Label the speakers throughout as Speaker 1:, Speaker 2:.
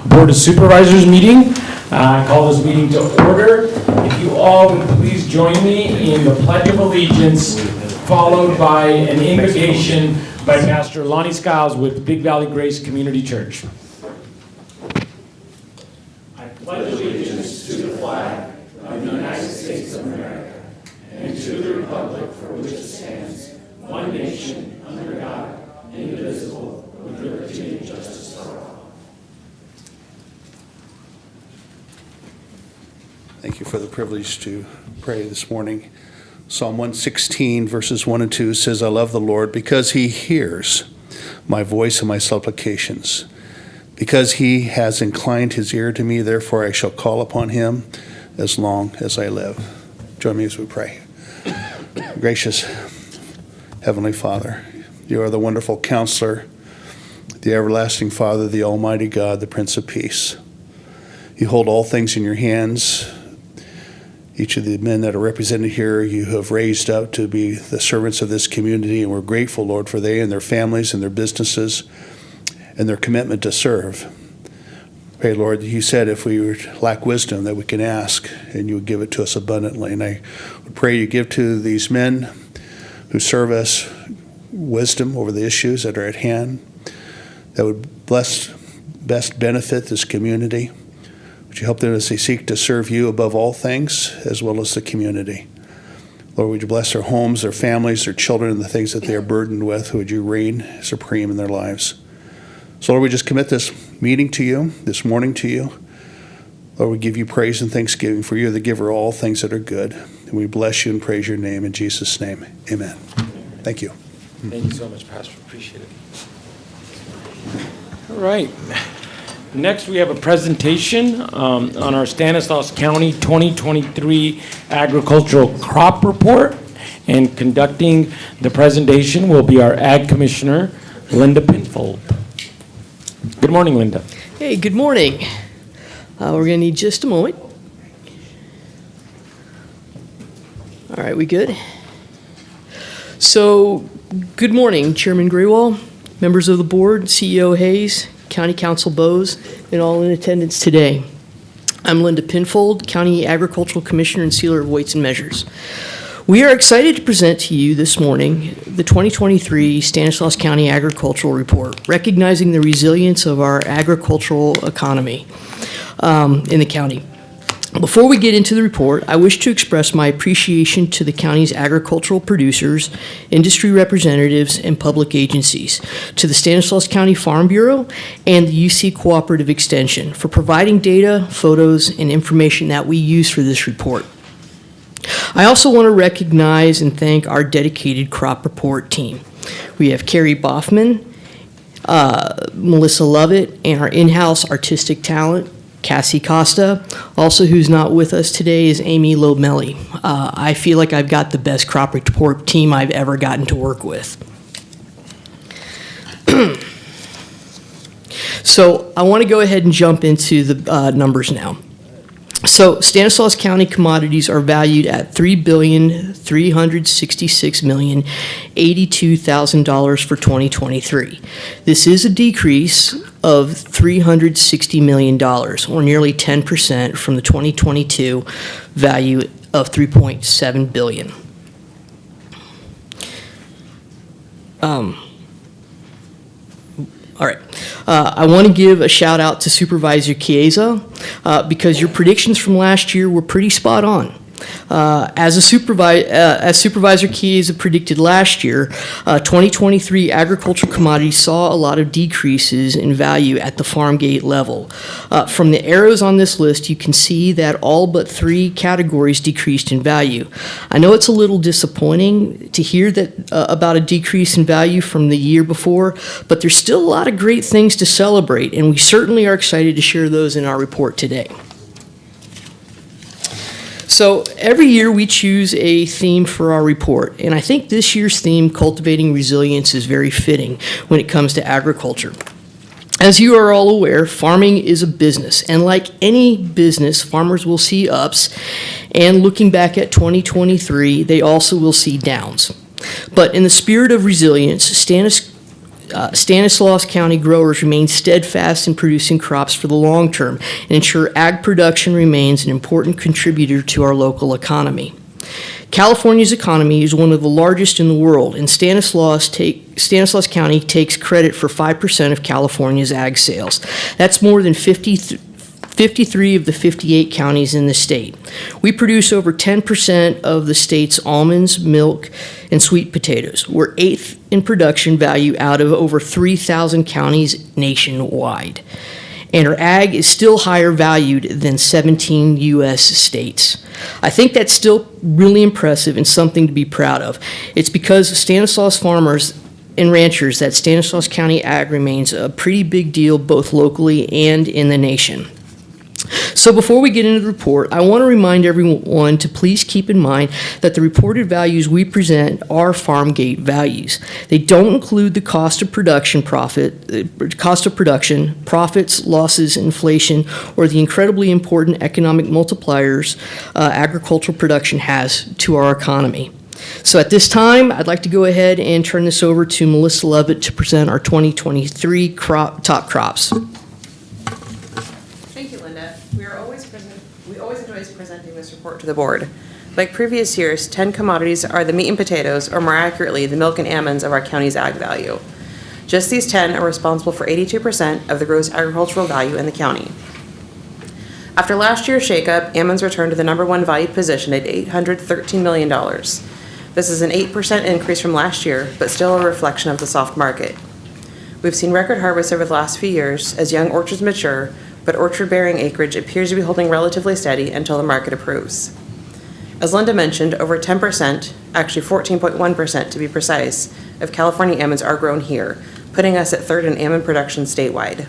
Speaker 1: Board of Supervisors meeting. I call this meeting to order. If you all would please join me in the Pledge of Allegiance, followed by an invocation by Pastor Lonnie Skiles with Big Valley Grace Community Church. I pledge allegiance to the flag of the United States of America and to the republic for which it stands, one nation, under God, indivisible, with liberty and justice for all.
Speaker 2: Thank you for the privilege to pray this morning. Psalm 116, verses 1 and 2 says, I love the Lord because he hears my voice and my supplications. Because he has inclined his ear to me, therefore I shall call upon him as long as I live. Join me as we pray. Gracious Heavenly Father, you are the wonderful counselor, the everlasting Father, the Almighty God, the Prince of Peace. You hold all things in your hands. Each of the men that are represented here, you have raised up to be the servants of this community, and we're grateful, Lord, for they and their families and their businesses and their commitment to serve. Pray, Lord, you said if we lack wisdom that we can ask, and you would give it to us abundantly. And I would pray you give to these men who serve us wisdom over the issues that are at hand that would best benefit this community. Would you help them as they seek to serve you above all things, as well as the community? Lord, would you bless their homes, their families, their children, and the things that they are burdened with? Would you reign supreme in their lives? So, Lord, we just commit this meeting to you, this morning to you. Lord, we give you praise and thanksgiving, for you are the giver of all things that are good. And we bless you and praise your name in Jesus' name. Amen. Thank you.
Speaker 1: Thank you so much, Pastor. Appreciate it. All right. Next, we have a presentation on our Stanislaus County 2023 Agricultural Crop Report. And conducting the presentation will be our Ag Commissioner, Linda Pinfold. Good morning, Linda.
Speaker 3: Hey, good morning. We're going to need just a moment. All right, we good? So, good morning, Chairman Graywall, members of the board, CEO Hayes, County Council Bowes, and all in attendance today. I'm Linda Pinfold, County Agricultural Commissioner and Sealer of Weights and Measures. We are excited to present to you this morning the 2023 Stanislaus County Agricultural Report, recognizing the resilience of our agricultural economy in the county. Before we get into the report, I wish to express my appreciation to the county's agricultural producers, industry representatives, and public agencies, to the Stanislaus County Farm Bureau and the UC Cooperative Extension for providing data, photos, and information that we use for this report. I also want to recognize and thank our dedicated crop report team. We have Carrie Boffman, Melissa Lovett, and our in-house artistic talent, Cassie Costa. Also, who's not with us today is Amy Lomelli. I feel like I've got the best crop report team I've ever gotten to work with. So I want to go ahead and jump into the numbers now. So Stanislaus County commodities are valued at $3,366,082,000 for 2023. This is a decrease of $360 million, or nearly 10% from the 2022 value of $3.7 billion. All right. I want to give a shout out to Supervisor Chiesa because your predictions from last year were pretty spot on. As Supervisor Chiesa predicted last year, 2023 agricultural commodities saw a lot of decreases in value at the farm gate level. From the arrows on this list, you can see that all but 3 categories decreased in value. I know it's a little disappointing to hear that about a decrease in value from the year before, but there's still a lot of great things to celebrate, and we certainly are excited to share those in our report today. So every year we choose a theme for our report, and I think this year's theme, Cultivating Resilience, is very fitting when it comes to agriculture. As you are all aware, farming is a business, and like any business, farmers will see ups, and looking back at 2023, they also will see downs. But in the spirit of resilience, Stanislaus County growers remain steadfast in producing crops for the long term and ensure ag production remains an important contributor to our local economy. California's economy is one of the largest in the world, and Stanislaus County takes credit for 5% of California's ag sales. That's more than 53 of the 58 counties in the state. We produce over 10% of the state's almonds, milk, and sweet potatoes. We're 8th in production value out of over 3,000 counties nationwide. And our ag is still higher valued than 17 U.S. states. I think that's still really impressive and something to be proud of. It's because of Stanislaus farmers and ranchers that Stanislaus County ag remains a pretty big deal both locally and in the nation. So before we get into the report, I want to remind everyone to please keep in mind that the reported values we present are farm gate values. They don't include the cost of production, profits, losses, inflation, or the incredibly important economic multipliers agricultural production has to our economy. So at this time, I'd like to go ahead and turn this over to Melissa Levitt to present our 2023 top crops.
Speaker 4: Thank you, Linda. We always enjoy presenting this report to the board. Like previous years, 10 commodities are the meat and potatoes, or more accurately, the milk and almonds of our county's ag value. Just these 10 are responsible for 82% of the gross agricultural value in the county. After last year's shakeup, almonds returned to the #1 value position at $813 million. This is an 8% increase from last year, but still a reflection of the soft market. We've seen record harvests over the last few years as young orchards mature, but orchard-bearing acreage appears to be holding relatively steady until the market approves. As Linda mentioned, over 10%, actually 14.1% to be precise, of California almonds are grown here, putting us at 3rd in almond production statewide.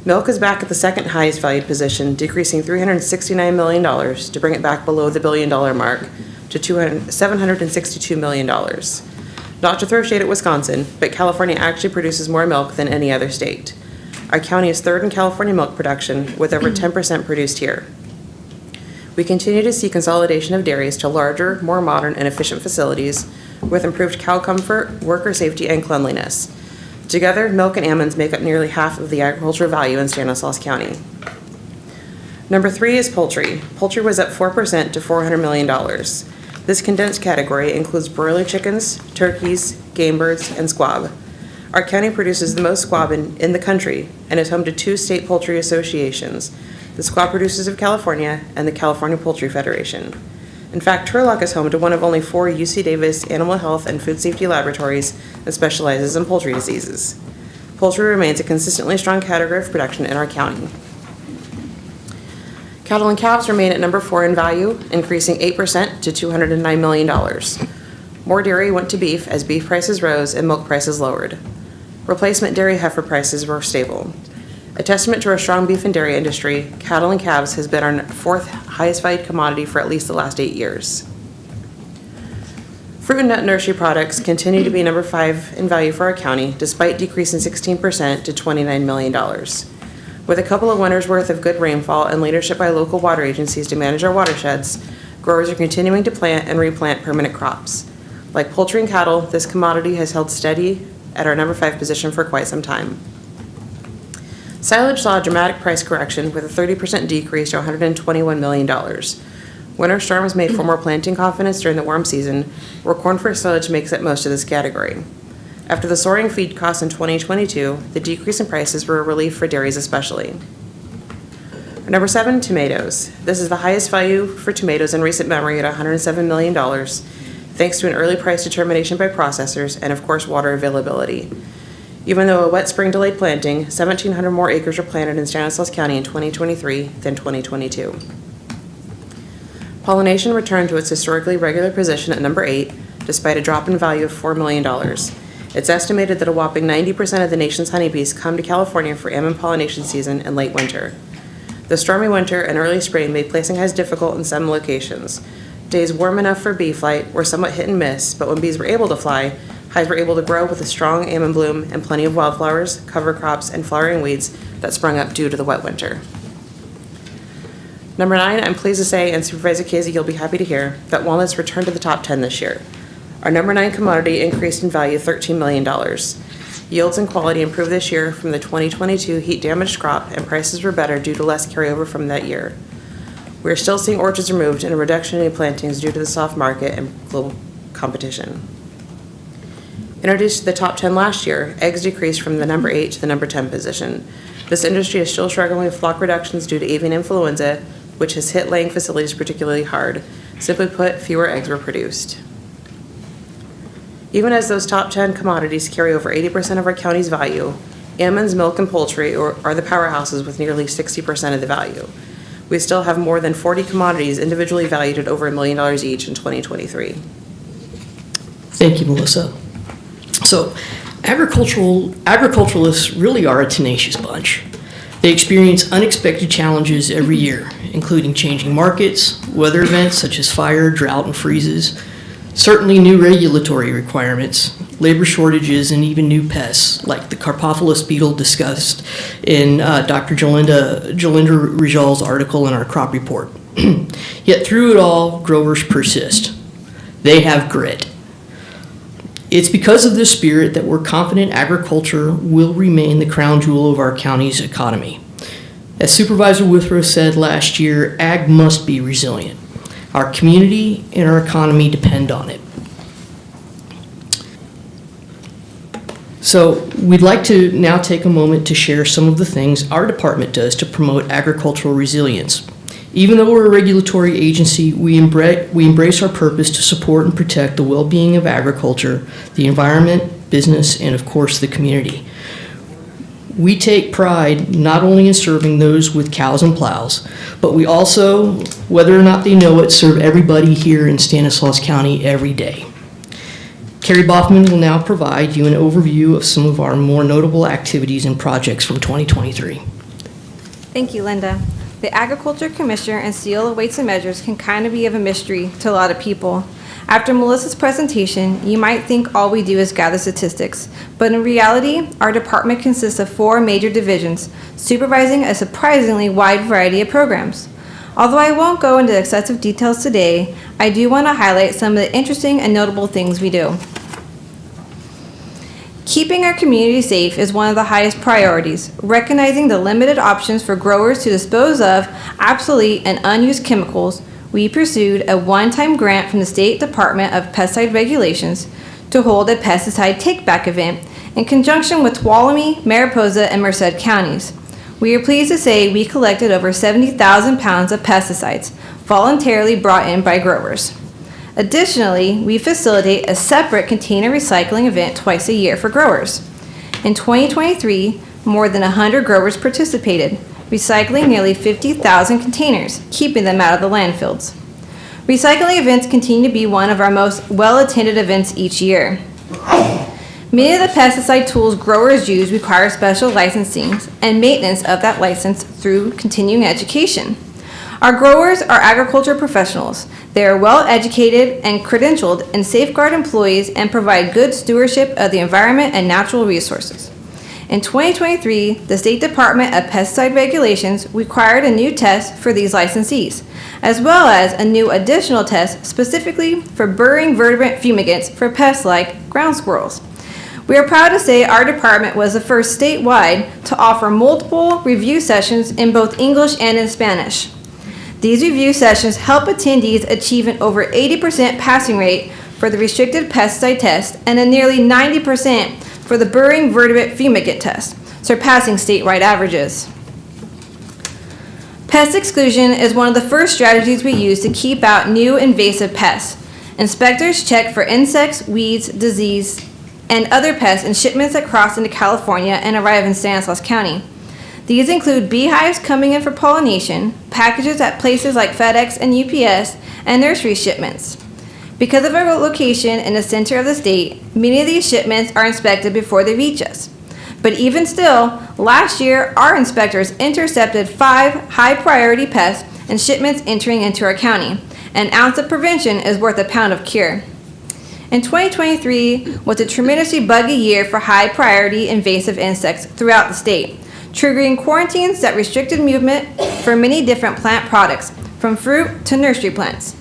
Speaker 4: Milk is back at the second highest valued position, decreasing $369 million to bring it back below the $1 billion mark to $762 million. Not to throw shade at Wisconsin, but California actually produces more milk than any other state. Our county is 3rd in California milk production, with over 10% produced here. We continue to see consolidation of dairies to larger, more modern, and efficient facilities with improved cow comfort, worker safety, and cleanliness. Together, milk and almonds make up nearly half of the agricultural value in Stanislaus County. Number 3 is poultry. Poultry was up 4% to $400 million. This condensed category includes broiler chickens, turkeys, game birds, and squab. Our county produces the most squab in the country and is home to 2 state poultry associations, the Squab Producers of California and the California Poultry Federation. In fact, Turlock is home to one of only 4 UC Davis animal health and food safety laboratories that specializes in poultry diseases. Poultry remains a consistently strong category of production in our county. Cattle and calves remain at number 4 in value, increasing 8% to $209 million. More dairy went to beef as beef prices rose and milk prices lowered. Replacement dairy heifer prices were stable. A testament to our strong beef and dairy industry, cattle and calves has been our 4th highest valued commodity for at least the last 8 years. Fruit and nut nursery products continue to be number 5 in value for our county, despite decreasing 16% to $29 million. With a couple of winters worth of good rainfall and leadership by local water agencies to manage our watersheds, growers are continuing to plant and replant permanent crops. Like poultry and cattle, this commodity has held steady at our number 5 position for quite some time. Silage saw a dramatic price correction with a 30% decrease to $121 million. Winter storms made for more planting confidence during the warm season, where corn for silage makes up most of this category. After the soaring feed costs in 2022, the decrease in prices were a relief for dairies especially. Number 7, tomatoes. This is the highest value for tomatoes in recent memory at $107 million, thanks to an early price determination by processors and, of course, water availability. Even though a wet spring delayed planting, 1,700 more acres were planted in Stanislaus County in 2023 than 2022. Pollination returned to its historically regular position at number 8, despite a drop in value of $4 million. It's estimated that a whopping 90% of the nation's honeybees come to California for almond pollination season in late winter. The stormy winter and early spring made placing hives difficult in some locations. Days warm enough for bee flight were somewhat hit and miss, but when bees were able to fly, hives were able to grow with a strong almond bloom and plenty of wildflowers, cover crops, and flowering weeds that sprung up due to the wet winter. Number 9, I'm pleased to say, and Supervisor Casey, you'll be happy to hear, that walnuts returned to the top 10 this year. Our number 9 commodity increased in value $13 million. Yields and quality improved this year from the 2022 heat-damaged crop, and prices were better due to less carryover from that year. We are still seeing orchards removed and a reduction in plantings due to the soft market and global competition. Introduced to the top 10 last year, eggs decreased from the number 8 to the number 10 position. This industry is still struggling with flock reductions due to avian influenza, which has hit laying facilities particularly hard. Simply put, fewer eggs were produced. Even as those top 10 commodities carry over 80% of our county's value, almonds, milk, and poultry are the powerhouses with nearly 60% of the value. We still have more than 40 commodities individually valued at over $1 million each in 2023.
Speaker 3: Thank you, Melissa. So, agriculturalists really are a tenacious bunch. They experience unexpected challenges every year, including changing markets, weather events such as fire, drought, and freezes, certainly new regulatory requirements, labor shortages, and even new pests like the Carpophilus beetle discussed in Dr. Jolinda Rijal's article in our crop report. Yet through it all, growers persist. They have grit. It's because of this spirit that we're confident agriculture will remain the crown jewel of our county's economy. As Supervisor Withrow said last year, ag must be resilient. Our community and our economy depend on it. So we'd like to now take a moment to share some of the things our department does to promote agricultural resilience. Even though we're a regulatory agency, we embrace our purpose to support and protect the well-being of agriculture, the environment, business, and of course the community. We take pride not only in serving those with cows and plows, but we also, whether or not they know it, serve everybody here in Stanislaus County every day. Carrie Boffman will now provide you an overview of some of our more notable activities and projects from 2023.
Speaker 5: Thank you, Linda. The Agriculture Commissioner and seal of weights and measures can kind of be of a mystery to a lot of people. After Melissa's presentation, you might think all we do is gather statistics, but in reality, our department consists of 4 major divisions, supervising a surprisingly wide variety of programs. Although I won't go into excessive details today, I do want to highlight some of the interesting and notable things we do. Keeping our community safe is one of the highest priorities. Recognizing the limited options for growers to dispose of obsolete and unused chemicals, we pursued a one-time grant from the State Department of Pesticide Regulations to hold a pesticide take-back event in conjunction with Tuolumne, Mariposa, and Merced counties. We are pleased to say we collected over 70,000 pounds of pesticides voluntarily brought in by growers. Additionally, we facilitate a separate container recycling event twice a year for growers. In 2023, more than 100 growers participated, recycling nearly 50,000 containers, keeping them out of the landfills. Recycling events continue to be one of our most well-attended events each year. Many of the pesticide tools growers use require special licensing and maintenance of that license through continuing education. Our growers are agriculture professionals. They are well educated and credentialed and safeguard employees and provide good stewardship of the environment and natural resources. In 2023, the State Department of Pesticide Regulations required a new test for these licensees, as well as a new additional test specifically for burrowing vertebrate fumigants for pests like ground squirrels. We are proud to say our department was the first statewide to offer multiple review sessions in both English and in Spanish. These review sessions help attendees achieve an over 80% passing rate for the restricted pesticide test and a nearly 90% for the burrowing vertebrate fumigant test, surpassing statewide averages. Pest exclusion is one of the first strategies we use to keep out new invasive pests. Inspectors check for insects, weeds, disease, and other pests in shipments that cross into California and arrive in Stanislaus County. These include beehives coming in for pollination, packages at places like FedEx and UPS, and nursery shipments. Because of our location in the center of the state, many of these shipments are inspected before they reach us. But even still, last year, our inspectors intercepted 5 high-priority pests and shipments entering into our county. An ounce of prevention is worth a pound of cure. In 2023 was a tremendously buggy year for high-priority invasive insects throughout the state, triggering quarantines that restricted movement for many different plant products, from fruit to nursery plants.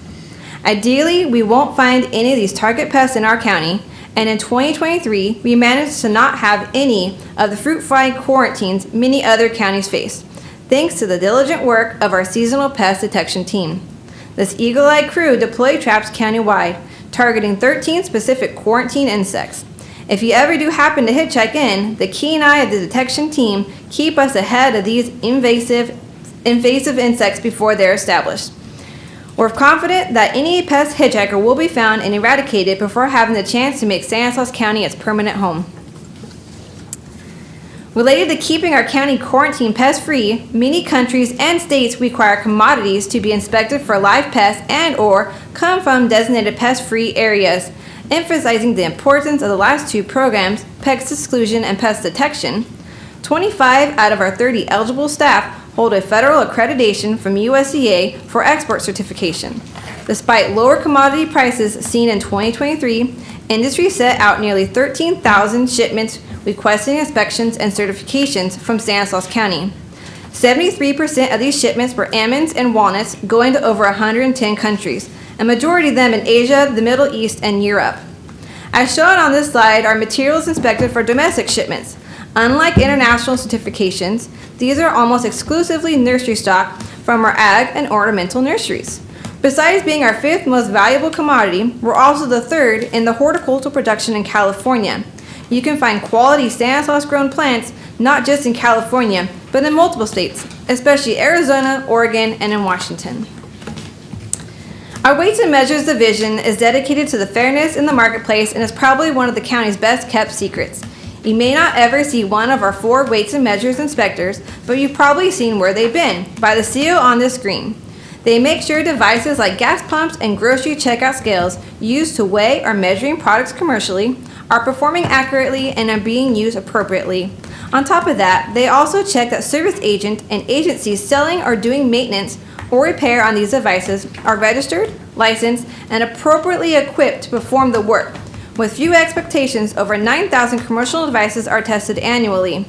Speaker 5: Ideally, we won't find any of these target pests in our county, And in 2023, we managed to not have any of the fruit fly quarantines many other counties face, thanks to the diligent work of our seasonal pest detection team. This eagle-eyed crew deployed traps countywide, targeting 13 specific quarantine insects. If you ever do happen to hitchhike in, the keen eye of the detection team keep us ahead of these invasive insects before they're established. We're confident that any pest hitchhiker will be found and eradicated before having the chance to make Stanislaus County its permanent home. Related to keeping our county quarantine pest-free, many countries and states require commodities to be inspected for live pests and/or come from designated pest-free areas. Emphasizing the importance of the last two programs, pest exclusion and pest detection, 25 out of our 30 eligible staff hold a federal accreditation from USDA for export certification. Despite lower commodity prices seen in 2023, industry set out nearly 13,000 shipments requesting inspections and certifications from Stanislaus County. 73% of these shipments were almonds and walnuts going to over 110 countries, a majority of them in Asia, the Middle East, and Europe. As shown on this slide are materials inspected for domestic shipments. Unlike international certifications, these are almost exclusively nursery stock from our ag and ornamental nurseries. Besides being our fifth most valuable commodity, we're also the third in the horticultural production in California. You can find quality Stanislaus grown plants not just in California, but in multiple states, especially Arizona, Oregon, and in Washington. Our Weights and Measures division is dedicated to the fairness in the marketplace and is probably one of the county's best kept secrets. You may not ever see one of our 4 Weights and Measures inspectors, but you've probably seen where they've been, by the seal on this screen. They make sure devices like gas pumps and grocery checkout scales used to weigh or measuring products commercially are performing accurately and are being used appropriately. On top of that, they also check that service agent and agencies selling or doing maintenance or repair on these devices are registered, licensed, and appropriately equipped to perform the work. With few expectations, over 9,000 commercial devices are tested annually.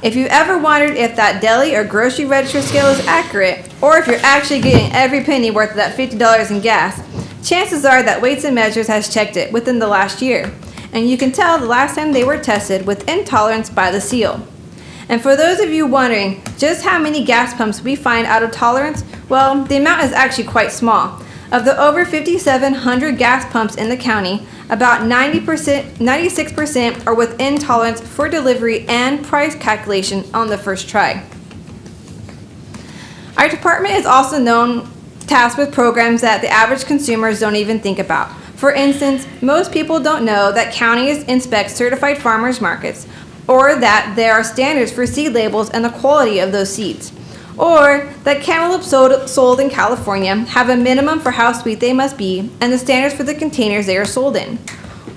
Speaker 5: If you ever wondered if that deli or grocery register scale is accurate, or if you're actually getting every penny worth of that $50 in gas, chances are that Weights and Measures has checked it within the last year, and you can tell the last time they were tested with intolerance by the seal. And for those of you wondering just how many gas pumps we find out of tolerance, well, the amount is actually quite small. Of the over 5,700 gas pumps in the county, about 96% are within tolerance for delivery and price calculation on the first try. Our department is also tasked with programs that the average consumers don't even think about. For instance, most people don't know that counties inspect certified farmers markets, or that there are standards for seed labels and the quality of those seeds, or that cantaloupe sold in California have a minimum for how sweet they must be and the standards for the containers they are sold in.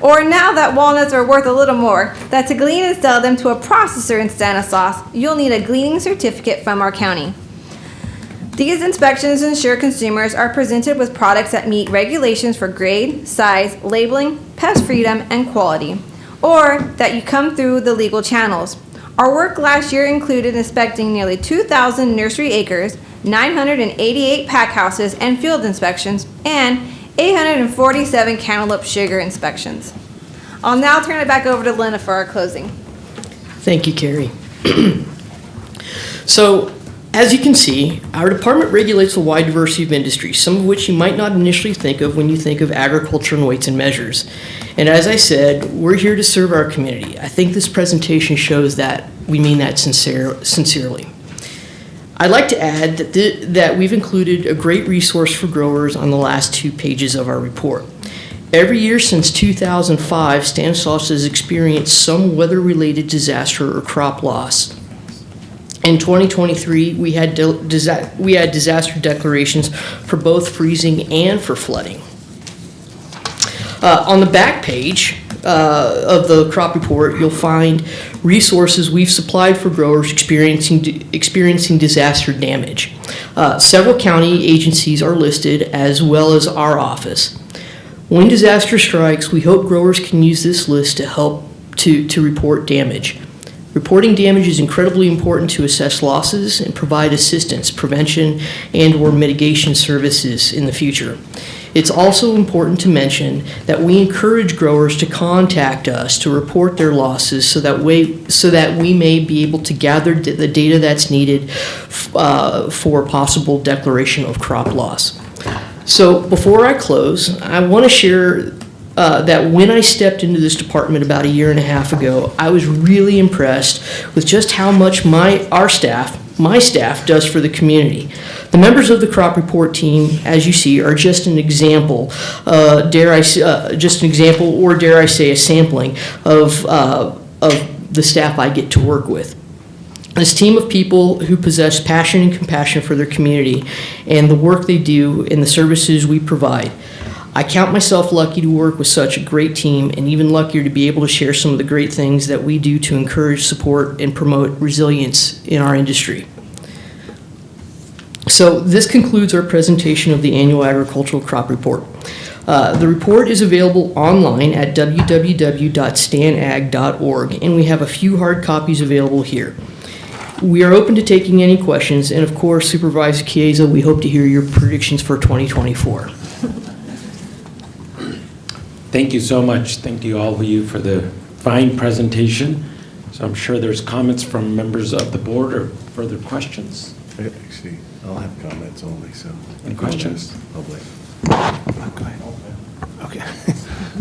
Speaker 5: Or now that walnuts are worth a little more, that to glean and sell them to a processor in Stanislaus, you'll need a gleaning certificate from our county. These inspections ensure consumers are presented with products that meet regulations for grade, size, labeling, pest freedom, and quality, or that you come through the legal channels. Our work last year included inspecting nearly 2,000 nursery acres, 988 pack houses and field inspections, and 847 cantaloupe sugar inspections. I'll now turn it back over to Linda for our closing.
Speaker 3: Thank you, Carrie. So, as you can see, our department regulates a wide diversity of industries, some of which you might not initially think of when you think of agriculture and weights and measures. And as I said, we're here to serve our community. I think this presentation shows that we mean that sincerely. I'd like to add that we've included a great resource for growers on the last 2 pages of our report. Every year since 2005, Stanislaus has experienced some weather-related disaster or crop loss. In 2023, we had disaster declarations for both freezing and for flooding. On the back page of the crop report, you'll find resources we've supplied for growers experiencing disaster damage. Several county agencies are listed, as well as our office. When disaster strikes, we hope growers can use this list to help to report damage. Reporting damage is incredibly important to assess losses and provide assistance, prevention, and/or mitigation services in the future. It's also important to mention that we encourage growers to contact us to report their losses so that we may be able to gather the data that's needed for possible declaration of crop loss. So before I close, I want to share that when I stepped into this department about a year and a half ago, I was really impressed with just how much my staff does for the community. The members of the crop report team, as you see, are just an example, or dare I say a sampling of the staff I get to work with. This team of people who possess passion and compassion for their community and the work they do and the services we provide. I count myself lucky to work with such a great team, and even luckier to be able to share some of the great things that we do to encourage, support, and promote resilience in our industry. So this concludes our presentation of the annual agricultural crop report. The report is available online at www.stanag.org, and we have a few hard copies available here. We are open to taking any questions, and of course, Supervisor Chiesa, we hope to hear your predictions for 2024.
Speaker 1: Thank you so much. Thank you, all of you, for the fine presentation. So I'm sure there's comments from members of the board or further questions.
Speaker 6: Actually, I'll have comments only, so.
Speaker 1: Any questions?
Speaker 6: Public.
Speaker 7: Go ahead. Okay.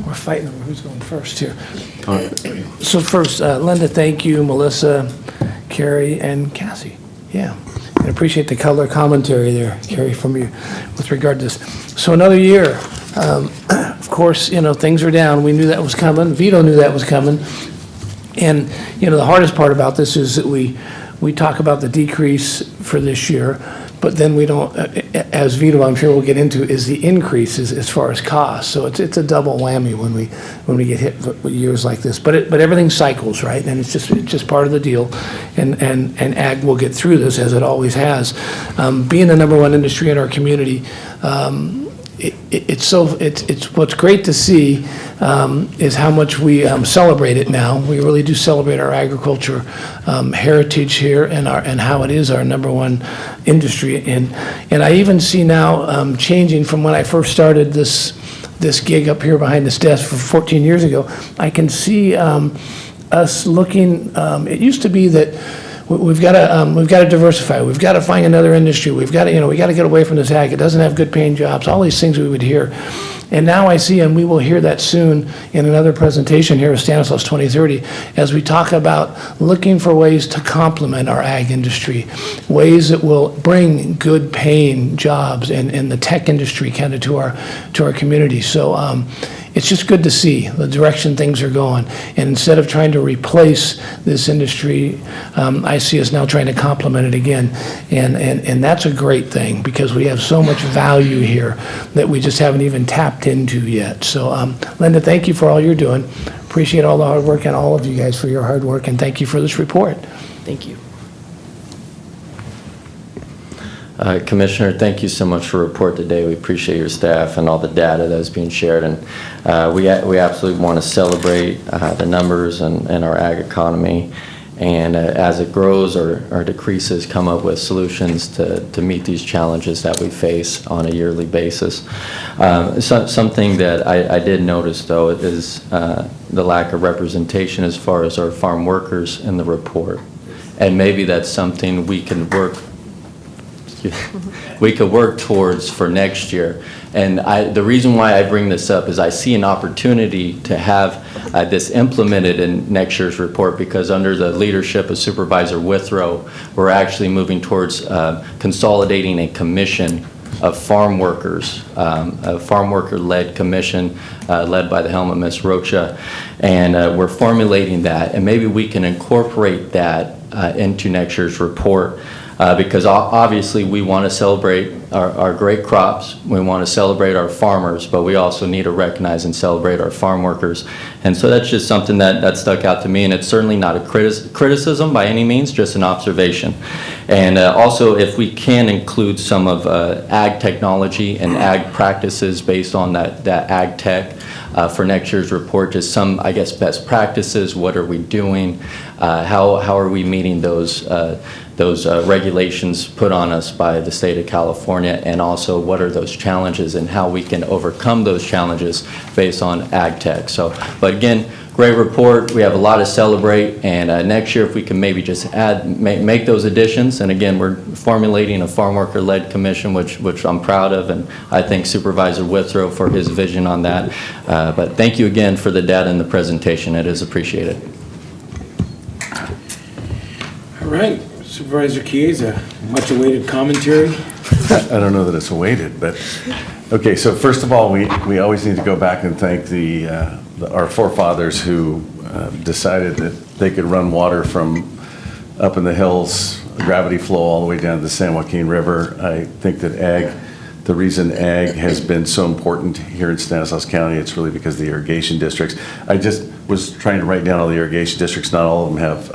Speaker 7: We're fighting over who's going first here. So first, Linda, thank you, Melissa, Carrie, and Cassie. Yeah. I appreciate the color commentary there, Carrie, from you with regard to this. So another year. Of course, things are down. We knew that was coming. Vito knew that was coming. And, the hardest part about this is that we talk about the decrease for this year, but then we don't, as Vito, I'm sure we'll get into, is the increases as far as cost. So it's a double whammy when we get hit with years like this. But everything cycles, right? And it's just part of the deal. And ag will get through this as it always has. Being the #1 industry in our community, it's what's great to see is how much we celebrate it now. We really do celebrate our agriculture heritage here and how it is our #1 industry. And I even see now changing from when I first started this gig up here behind this desk for 14 years ago. I can see us looking. It used to be that we've got to diversify. We've got to find another industry. We got to get away from this ag. It doesn't have good paying jobs. All these things we would hear. And now I see, and we will hear that soon in another presentation here at Stanislaus 2030, as we talk about looking for ways to complement our ag industry, ways that will bring good paying jobs and the tech industry kind of to our community. So it's just good to see the direction things are going. And instead of trying to replace this industry, I see us now trying to complement it again. And that's a great thing because we have so much value here that we just haven't even tapped into yet. So Linda, thank you for all you're doing. Appreciate all the hard work and all of you guys for your hard work. And thank you for this report.
Speaker 3: Thank you.
Speaker 8: Commissioner, thank you so much for the report today. We appreciate your staff and all the data that is being shared. And we absolutely want to celebrate the numbers and our ag economy. And as it grows or decreases, come up with solutions to meet these challenges that we face on a yearly basis. Something that I did notice, though, is the lack of representation as far as our farm workers in the report. And maybe that's something we can work towards for next year. And the reason why I bring this up is I see an opportunity to have this implemented in next year's report, because under the leadership of Supervisor Withrow, we're actually moving towards consolidating a commission of farm workers, a farm worker-led commission led by the helm of Ms. Rocha. And we're formulating that, and maybe we can incorporate that into next year's report. Because obviously we want to celebrate our great crops, we want to celebrate our farmers, but we also need to recognize and celebrate our farm workers. And so that's just something that stuck out to me, and it's certainly not a criticism by any means, just an observation. And also, if we can include some of ag technology and ag practices based on that ag tech, for next year's report, just some, I guess, best practices. What are we doing? How are we meeting those regulations put on us by the state of California, and also what are those challenges and how we can overcome those challenges based on ag tech. So, but again, great report. We have a lot to celebrate, and next year if we can maybe just make those additions. And again, we're formulating a farm worker-led commission, which I'm proud of, and I thank Supervisor Withrow for his vision on that. But thank you again for the data and the presentation. It is appreciated.
Speaker 1: All right, Supervisor Chiesa, much awaited commentary.
Speaker 6: I don't know that it's awaited, but, okay, so first of all, we always need to go back and thank our forefathers who decided that they could run water from up in the hills, gravity flow all the way down to the San Joaquin River. I think that the reason ag has been so important here in Stanislaus County, it's really because of the irrigation districts. I just was trying to write down all the irrigation districts. Not all of them have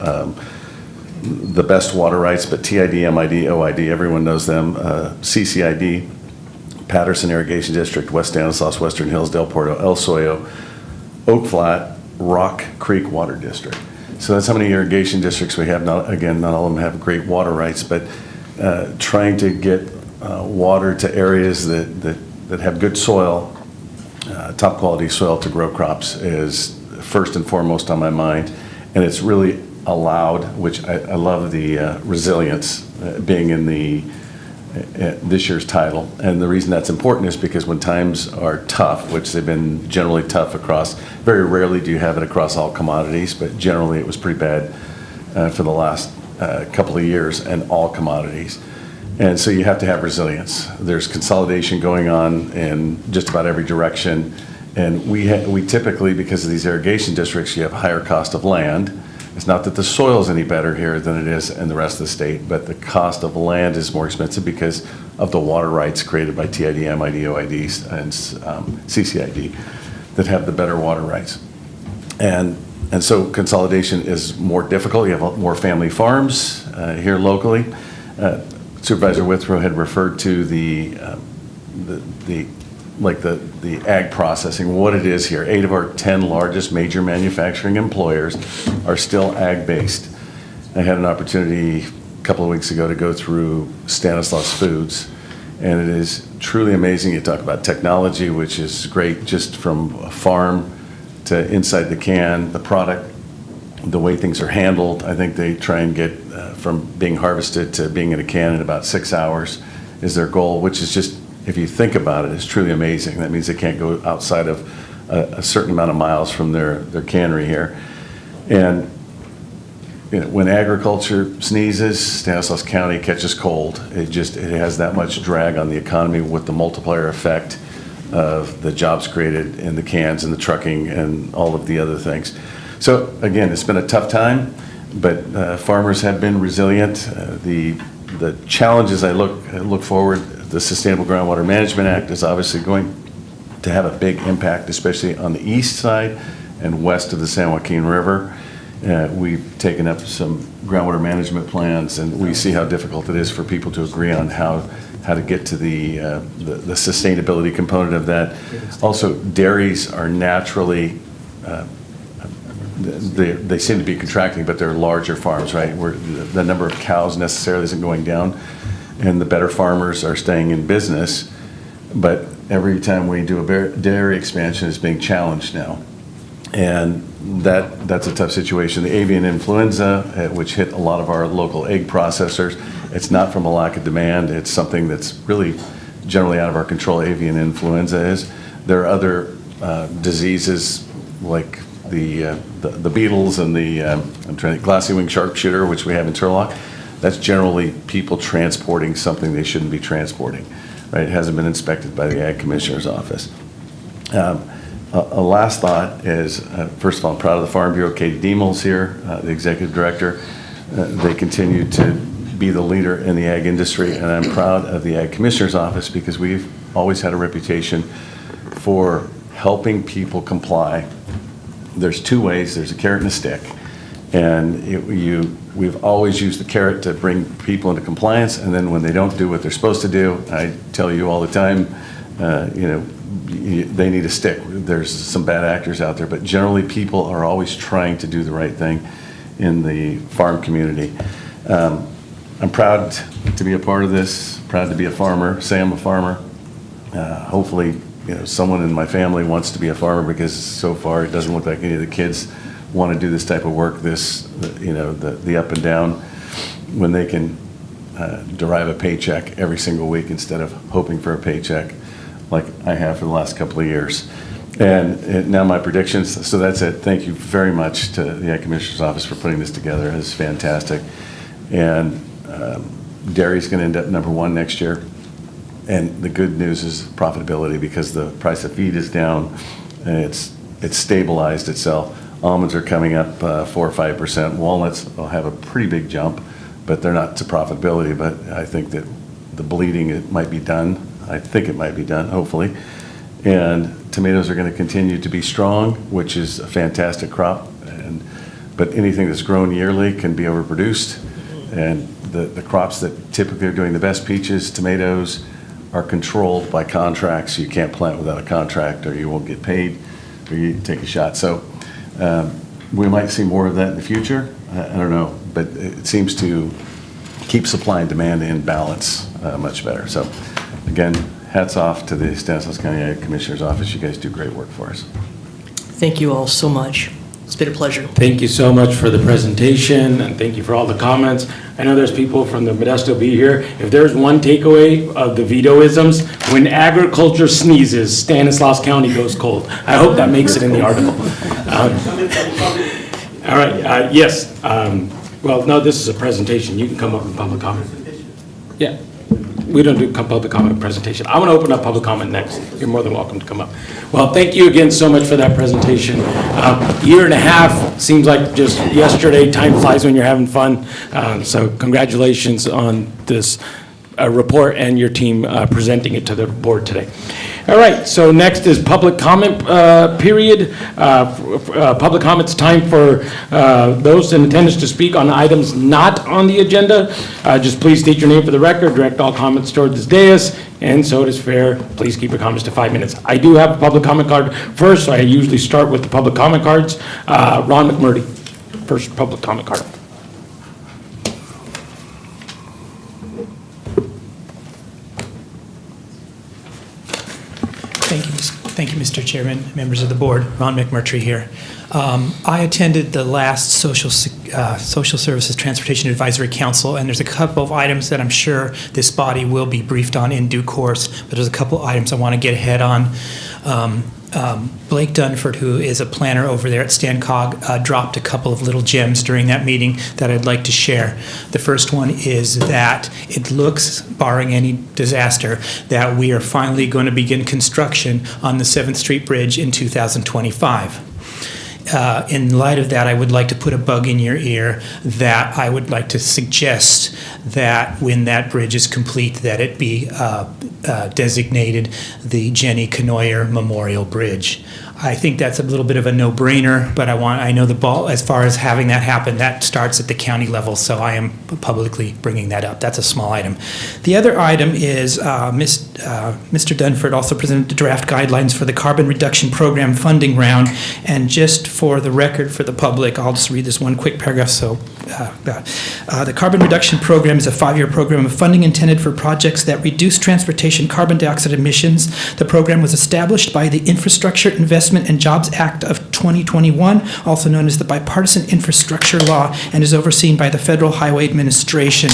Speaker 6: the best water rights, but TID, MID, OID, everyone knows them. CCID, Patterson Irrigation District, West Stanislaus, Western Hills, Del Porto, El Soyo, Oak Flat, Rock Creek Water District. So that's how many irrigation districts we have. Not all of them have great water rights, but trying to get water to areas that have good soil, top quality soil to grow crops is first and foremost on my mind. And it's really allowed, which I love the resilience being in this year's title. And the reason that's important is because when times are tough, which they've been generally tough across, very rarely do you have it across all commodities, but generally it was pretty bad for the last couple of years and all commodities. And so you have to have resilience. There's consolidation going on in just about every direction. And we typically, because of these irrigation districts, you have higher cost of land. It's not that the soil is any better here than it is in the rest of the state, but the cost of land is more expensive because of the water rights created by TID, MID, OID, and CCID that have the better water rights. And so consolidation is more difficult. You have more family farms here locally. Supervisor Withrow had referred to the ag processing, what it is here. 8 of our 10 largest major manufacturing employers are still ag-based. I had an opportunity a couple of weeks ago to go through Stanislaus Foods, and it is truly amazing. You talk about technology, which is great just from a farm to inside the can, the product, the way things are handled. I think they try and get from being harvested to being in a can in about 6 hours is their goal, which is just, if you think about it, it's truly amazing. That means they can't go outside of a certain amount of miles from their cannery here. And when agriculture sneezes, Stanislaus County catches cold. It has that much drag on the economy with the multiplier effect of the jobs created in the cans and the trucking and all of the other things. So again, it's been a tough time, but farmers have been resilient. The challenges I look forward, the Sustainable Groundwater Management Act is obviously going to have a big impact, especially on the east side and west of the San Joaquin River. We've taken up some groundwater management plans, and we see how difficult it is for people to agree on how to get to the sustainability component of that. Also, dairies are naturally they seem to be contracting, but they're larger farms, right? Where the number of cows necessarily isn't going down, and the better farmers are staying in business. But every time we do a dairy expansion, it's being challenged now, and that's a tough situation. The avian influenza, which hit a lot of our local egg processors, it's not from a lack of demand. It's something that's really generally out of our control. Avian influenza is. There are other diseases like the beetles and the glassy wing sharpshooter, which we have in Turlock. That's generally people transporting something they shouldn't be transporting, right? It hasn't been inspected by the Ag Commissioner's office. A last thought is, first of all, I'm proud of the Farm Bureau. Katie Diemels here, the Executive Director. They continue to be the leader in the ag industry, and I'm proud of the Ag Commissioner's office because we've always had a reputation for helping people comply. There's two ways. There's a carrot and a stick. And we've always used the carrot to bring people into compliance, and then when they don't do what they're supposed to do, I tell you all the time, they need to stick. There's some bad actors out there, but generally people are always trying to do the right thing in the farm community. I'm proud to be a part of this, proud to be a farmer, say I'm a farmer. Hopefully, someone in my family wants to be a farmer, because so far it doesn't look like any of the kids want to do this type of work, the up and down, when they can derive a paycheck every single week instead of hoping for a paycheck like I have for the last couple of years. And now my predictions, so that's it. Thank you very much to the Ag Commissioner's Office for putting this together. It's fantastic. And dairy's going to end up #1 next year. And the good news is profitability, because the price of feed is down and it's stabilized itself. Almonds are coming up 4 or 5%. Walnuts will have a pretty big jump, but they're not to profitability. But I think that the bleeding, it might be done. I think it might be done, hopefully. And tomatoes are going to continue to be strong, which is a fantastic crop. But anything that's grown yearly can be overproduced. And the crops that typically are doing the best, peaches, tomatoes, are controlled by contracts. You can't plant without a contract, or you won't get paid, or you take a shot. So we might see more of that in the future. I don't know, but it seems to keep supply and demand in balance much better. So again, hats off to the Stanislaus County Ag Commissioner's Office. You guys do great work for us.
Speaker 3: Thank you all so much. It's been a pleasure.
Speaker 1: Thank you so much for the presentation, and thank you for all the comments. I know there's people from the Modesto Bee here. If there's one takeaway of the veto-isms, when agriculture sneezes, Stanislaus County goes cold. I hope that makes it in the article. All right, yes. Well, no, this is a presentation. You can come up with public comment. Yeah. We don't do public comment and presentation. I want to open up public comment next. You're more than welcome to come up. Well, thank you again so much for that presentation. Year and a half seems like just yesterday. Time flies when you're having fun. So congratulations on this report and your team presenting it to the board today. All right, so next is public comment period. Public comments time for those in attendance to speak on items not on the agenda. Just please state your name for the record, direct all comments toward this dais, and so it is fair, please keep your comments to 5 minutes. I do have a public comment card first, so I usually start with the public comment cards. Ron McMurdy, first public comment card.
Speaker 9: Thank you, Mr. Chairman, members of the board. Ron McMurtry here. I attended the last Social Services Transportation Advisory Council, and there's a couple of items that I'm sure this body will be briefed on in due course, but there's a couple items I want to get ahead on. Blake Dunford, who is a planner over there at StanCog, dropped a couple of little gems during that meeting that I'd like to share. The first one is that it looks, barring any disaster, that we are finally going to begin construction on the 7th Street Bridge in 2025. In light of that, I would like to put a bug in your ear that I would like to suggest that when that bridge is complete, that it be designated the Jenny Canoyer Memorial Bridge. I think that's a little bit of a no-brainer, but I know the ball, as far as having that happen, that starts at the county level, so I am publicly bringing that up. That's a small item. The other item is Mr. Dunford also presented the draft guidelines for the carbon reduction program funding round, and just for the record for the public, I'll just read this one quick paragraph. So the carbon reduction program is a 5-year program of funding intended for projects that reduce transportation carbon dioxide emissions. The program was established by the Infrastructure Investment and Jobs Act of 2021, also known as the Bipartisan Infrastructure Law, and is overseen by the Federal Highway Administration.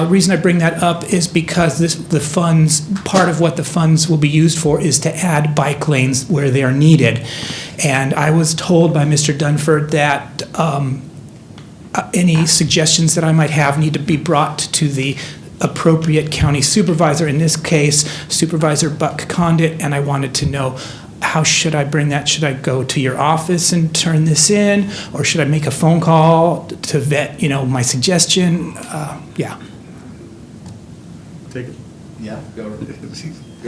Speaker 9: Reason I bring that up is because the funds, part of what the funds will be used for is to add bike lanes where they are needed. And I was told by Mr. Dunford that any suggestions that I might have need to be brought to the appropriate county supervisor, in this case, Supervisor Buck Condit, and I wanted to know, how should I bring that? Should I go to your office and turn this in, or should I make a phone call to vet, my suggestion? Yeah.
Speaker 6: Take it. Yeah, go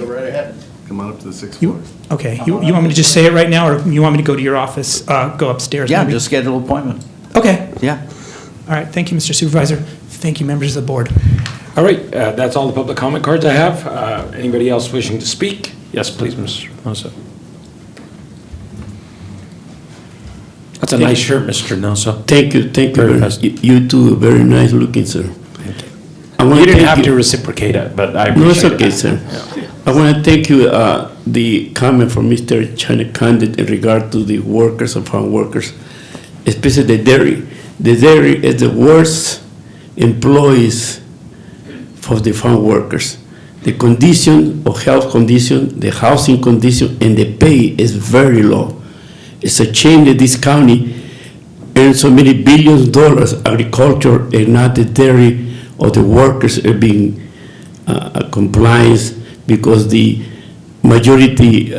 Speaker 6: right ahead. Come on up to the 6th floor.
Speaker 9: Okay, you want me to just say it right now, or you want me to go to your office, go upstairs?
Speaker 10: Yeah,
Speaker 9: maybe?
Speaker 10: just schedule an appointment.
Speaker 9: Okay.
Speaker 10: Yeah.
Speaker 9: All right, thank you, Mr. Supervisor. Thank you, members of the board.
Speaker 1: All right, that's all the public comment cards I have. Anybody else wishing to speak? Yes, please, Mr. Nosa. That's a nice shirt, Mr. Nosa.
Speaker 10: Thank you
Speaker 1: Very nice.
Speaker 10: You too, very nice looking, sir. I wanna
Speaker 1: You didn't
Speaker 10: thank
Speaker 1: have
Speaker 10: you-
Speaker 1: to reciprocate it, but I
Speaker 10: No, it's
Speaker 1: appreciate it.
Speaker 10: okay, sir. I want to thank you, the comment from Mr. Chanakandit in regard to the workers and farm workers, especially the dairy. The dairy is the worst employees for the farm workers. The condition of health condition, the housing condition, and the pay is very low. It's a shame that this county earns so many billions of dollars, agriculture, and not the dairy or the workers are being compliance, because the majority,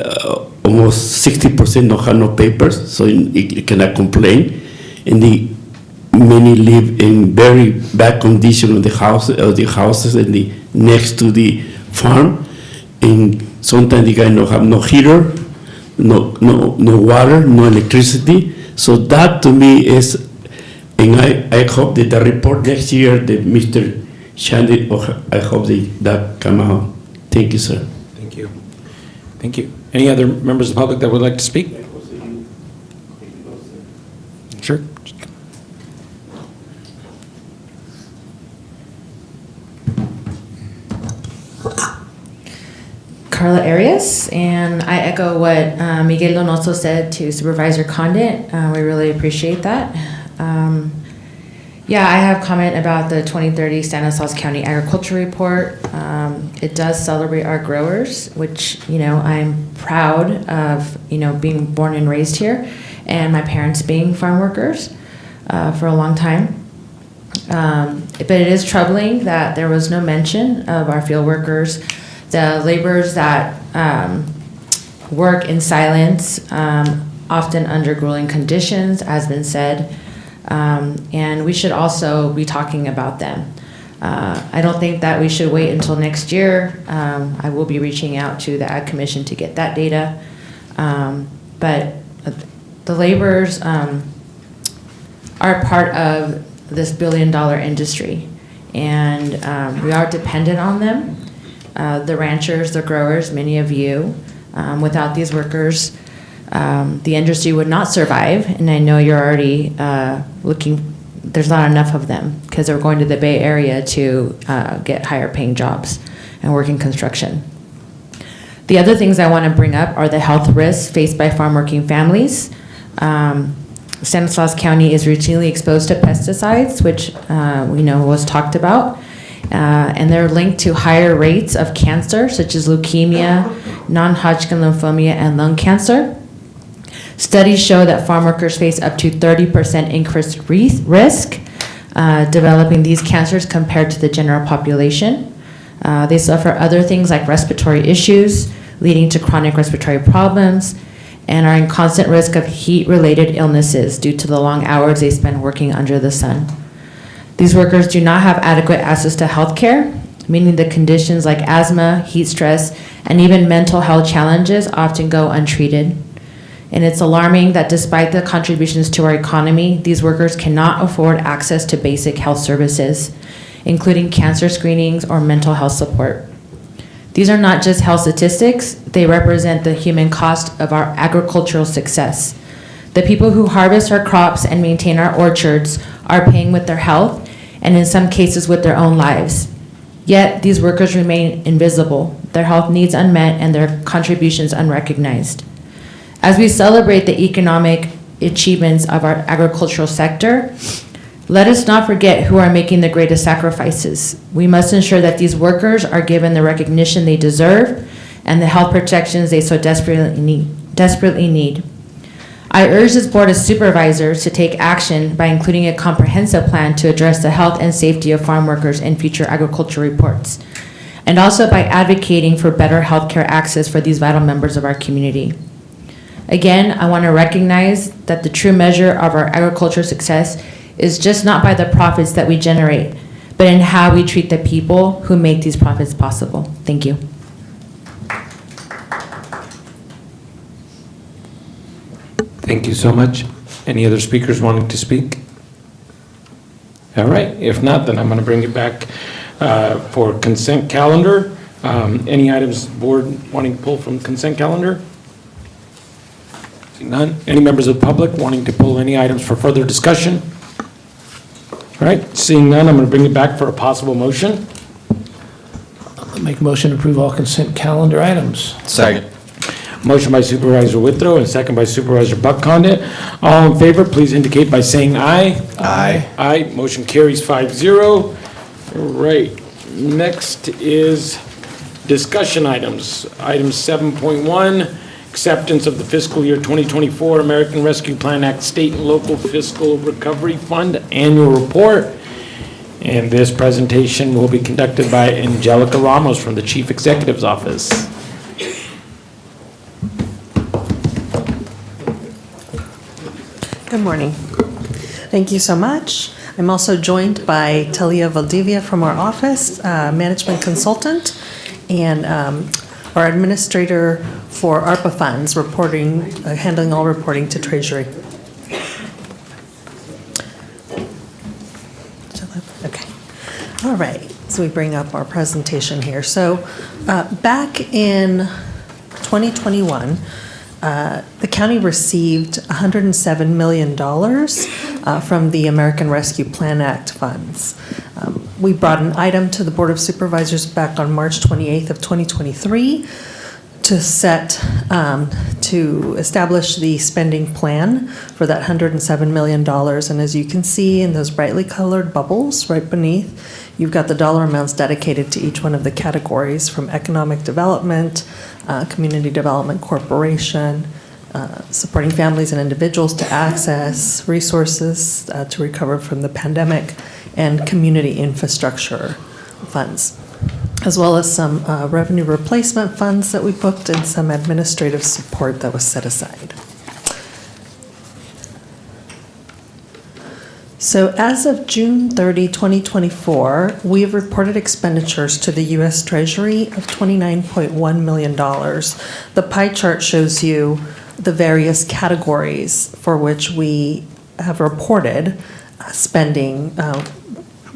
Speaker 10: almost 60% don't have no papers, so you cannot complain. And many live in very bad condition of the houses and the next to the farm. And sometimes the guy no have no heater, no water, no electricity. So that to me is, and I hope that the report next year that Mr. Shandy, I hope that come out. Thank you, sir.
Speaker 1: Thank you. Thank you. Any other members of the public that would like to speak? Sure.
Speaker 11: Carla Arias, and I echo what Miguel Donoso said to Supervisor Condit. We really appreciate that. Yeah, I have comment about the 2030 Stanislaus County Agriculture Report. It does celebrate our growers, which, I'm proud of, being born and raised here, and my parents being farm workers for a long time. But it is troubling that there was no mention of our field workers, the laborers that work in silence, often under grueling conditions, has been said, and we should also be talking about them. I don't think that we should wait until next year. I will be reaching out to the Ag Commission to get that data. But the laborers are part of this billion-dollar industry, and we are dependent on them. The ranchers, the growers, many of you. Without these workers, the industry would not survive, and I know you're already looking, there's not enough of them because they're going to the Bay Area to get higher paying jobs and work in construction. The other things I want to bring up are the health risks faced by farm working families. Stanislaus County is routinely exposed to pesticides, which we know was talked about. And they're linked to higher rates of cancer, such as leukemia, non-Hodgkin lymphoma, and lung cancer. Studies show that farm workers face up to 30% increased risk developing these cancers compared to the general population. They suffer other things like respiratory issues, leading to chronic respiratory problems, and are in constant risk of heat-related illnesses due to the long hours they spend working under the sun. These workers do not have adequate access to health care, meaning the conditions like asthma, heat stress, and even mental health challenges often go untreated. And it's alarming that despite the contributions to our economy, these workers cannot afford access to basic health services, including cancer screenings or mental health support. These are not just health statistics, they represent the human cost of our agricultural success. The people who harvest our crops and maintain our orchards are paying with their health, and in some cases with their own lives. Yet, these workers remain invisible, their health needs unmet, and their contributions unrecognized. As we celebrate the economic achievements of our agricultural sector, let us not forget who are making the greatest sacrifices. We must ensure that these workers are given the recognition they deserve and the health protections they so desperately need. I urge this Board of Supervisors to take action by including a comprehensive plan to address the health and safety of farm workers in future agriculture reports, and also by advocating for better healthcare access for these vital members of our community. Again, I want to recognize that the true measure of our agriculture success is just not by the profits that we generate, but in how we treat the people who make these profits possible. Thank you.
Speaker 1: Thank you so much. Any other speakers wanting to speak? All right, if not, then I'm going to bring it back for consent calendar. Any items board wanting to pull from consent calendar? Seeing none. Any members of the public wanting to pull any items for further discussion? All right, seeing none, I'm going to bring it back for a possible motion.
Speaker 7: I'll make a motion to approve all consent calendar items.
Speaker 8: Second.
Speaker 1: Motion by Supervisor Withrow and second by Supervisor Buckcondit. All in favor, please indicate by saying aye.
Speaker 8: Aye.
Speaker 1: Aye, motion carries 5-0. All right, next is discussion items. Item 7.1, acceptance of the fiscal year 2024 American Rescue Plan Act State and Local Fiscal Recovery Fund Annual Report. And this presentation will be conducted by Angelica Ramos from the Chief Executive's Office.
Speaker 12: Good morning. Thank you so much. I'm also joined by Talia Valdivia from our office, management consultant, and our administrator for ARPA funds, reporting, handling all reporting to Treasury. Okay. All right. So we bring up our presentation here. So back in 2021, the county received $107 million from the American Rescue Plan Act funds. We brought an item to the Board of Supervisors back on March 28th of 2023 to establish the spending plan for that $107 million. And as you can see in those brightly colored bubbles right beneath, you've got the dollar amounts dedicated to each one of the categories, from economic development, community development corporation, supporting families and individuals to access resources to recover from the pandemic, and community infrastructure funds, as well as some revenue replacement funds that we booked and some administrative support that was set aside. So as of June 30, 2024, we have reported expenditures to the U.S. Treasury of $29.1 million. The pie chart shows you the various categories for which we have reported spending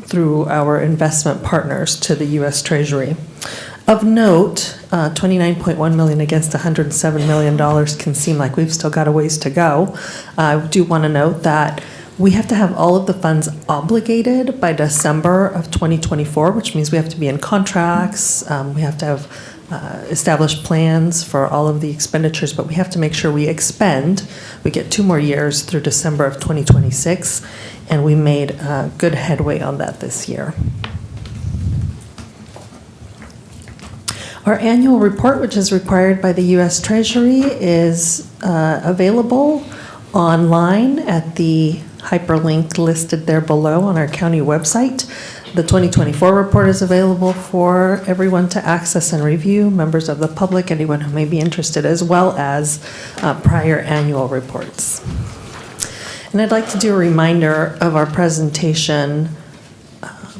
Speaker 12: through our investment partners to the U.S. Treasury. Of note, $29.1 million against $107 million can seem like we've still got a ways to go. I do want to note that we have to have all of the funds obligated by December of 2024, which means we have to be in contracts. We have to have established plans for all of the expenditures, but we have to make sure we expend. We get 2 more years through December of 2026, and we made good headway on that this year. Our annual report, which is required by the U.S. Treasury, is available online at the hyperlink listed there below on our county website. The 2024 report is available for everyone to access and review, members of the public, anyone who may be interested, as well as prior annual reports. And I'd like to do a reminder of our presentation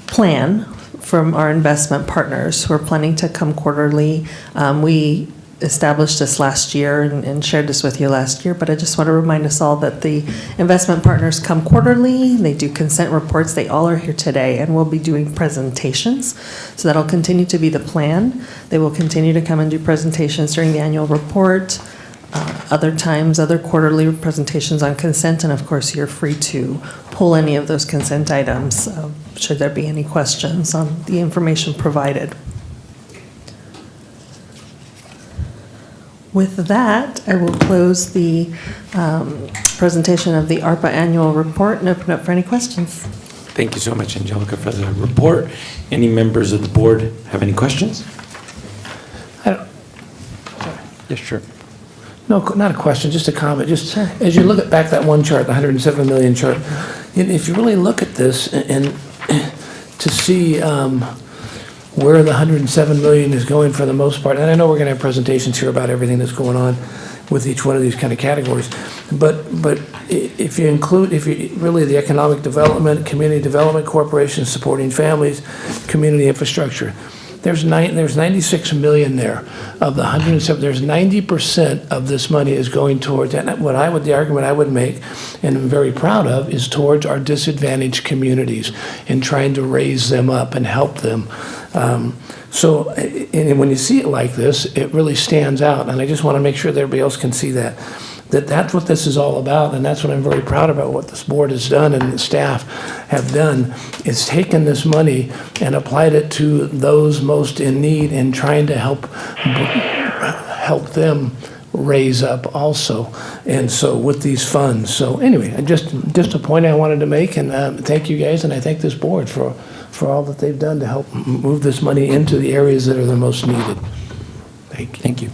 Speaker 12: plan from our investment partners who are planning to come quarterly. We established this last year and shared this with you last year, but I just want to remind us all that the investment partners come quarterly. They do consent reports. They all are here today, and we'll be doing presentations. So that'll continue to be the plan. They will continue to come and do presentations during the annual report, other times, other quarterly presentations on consent, and of course, you're free to pull any of those consent items should there be any questions on the information provided. With that, I will close the presentation of the ARPA annual report and open up for any questions.
Speaker 1: Thank you so much, Angelica, for the report. Any members of the board have any questions? Yes, sure.
Speaker 7: No, not a question, just a comment. Just as you look at back that one chart, the 107 million chart, if you really look at this and to see where the 107 million is going for the most part, and I know we're going to have presentations here about everything that's going on with each one of these kind of categories, but if you really the economic development, community development corporations supporting families, community infrastructure, there's 96 million there of the 107. There's 90% of this money is going towards, and the argument I would make, and I'm very proud of, is towards our disadvantaged communities and trying to raise them up and help them. So, and when you see it like this, it really stands out, and I just want to make sure that everybody else can see that that's what this is all about, and that's what I'm very proud about, what this board has done and the staff have done, is taken this money and applied it to those most in need and trying to help them raise up also, and so with these funds. So anyway, just a point I wanted to make, and thank you guys, and I thank this board for all that they've done to help move this money into the areas that are the most needed. Thank you.
Speaker 1: Thank you.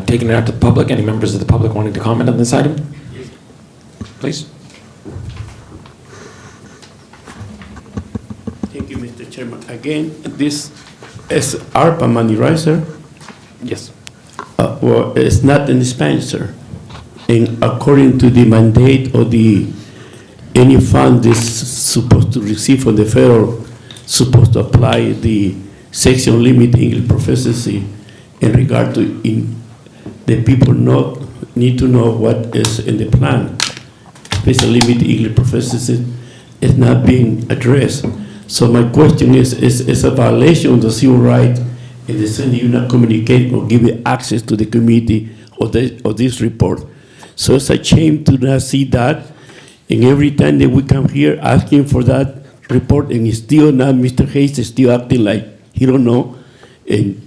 Speaker 1: Taking it out to the public, any members of the public wanting to comment on this item? Please.
Speaker 10: Thank you, Mr. Chairman. Again, this is ARPA money, right, sir?
Speaker 1: Yes.
Speaker 10: Well, it's not in Spanish, sir. And according to the mandate of any fund is supposed to receive from the federal, supposed to apply the section limiting English proficiency in regard to the people need to know what is in the plan. Especially limiting English proficiency is not being addressed. So my question is a violation of the civil right in the sense you not communicate or give access to the committee of this report. So it's a shame to not see that. And every time that we come here asking for that report, and it's still not, Mr. Hayes is still acting like he don't know, in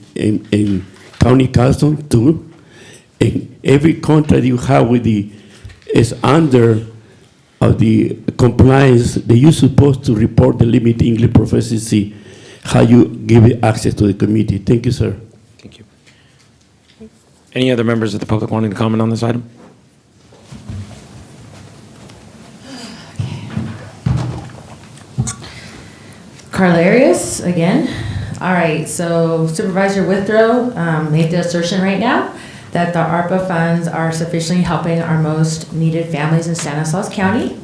Speaker 10: county council too. And every contract you have with is under the compliance that you're supposed to report the limit English proficiency, how you give access to the committee. Thank you, sir.
Speaker 1: Thank you. Any other members of the public wanting to comment on this item?
Speaker 11: Carlarius, again. All right, so Supervisor Withrow made the assertion right now that the ARPA funds are sufficiently helping our most needed families in Stanislaus County.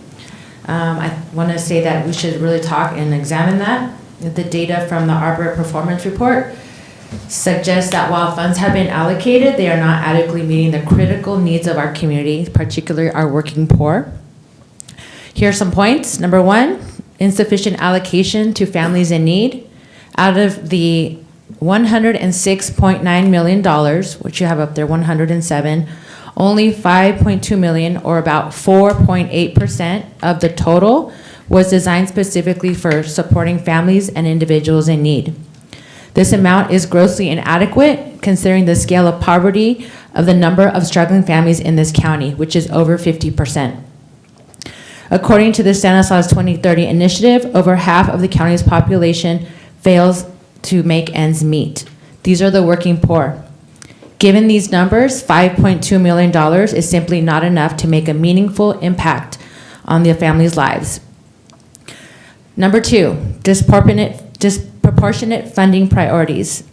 Speaker 11: I want to say that we should really talk and examine that. The data from the ARPA performance report suggests that while funds have been allocated, they are not adequately meeting the critical needs of our community, particularly our working poor. Here are some points. Number one, insufficient allocation to families in need. Out of the $106.9 million, which you have up there, 107, only 5.2 million, or about 4.8% of the total, was designed specifically for supporting families and individuals in need. This amount is grossly inadequate considering the scale of poverty of the number of struggling families in this county, which is over 50%. According to the Stanislaus 2030 initiative, over half of the county's population fails to make ends meet. These are the working poor. Given these numbers, $5.2 million is simply not enough to make a meaningful impact on the families' lives. Number two, disproportionate funding priorities.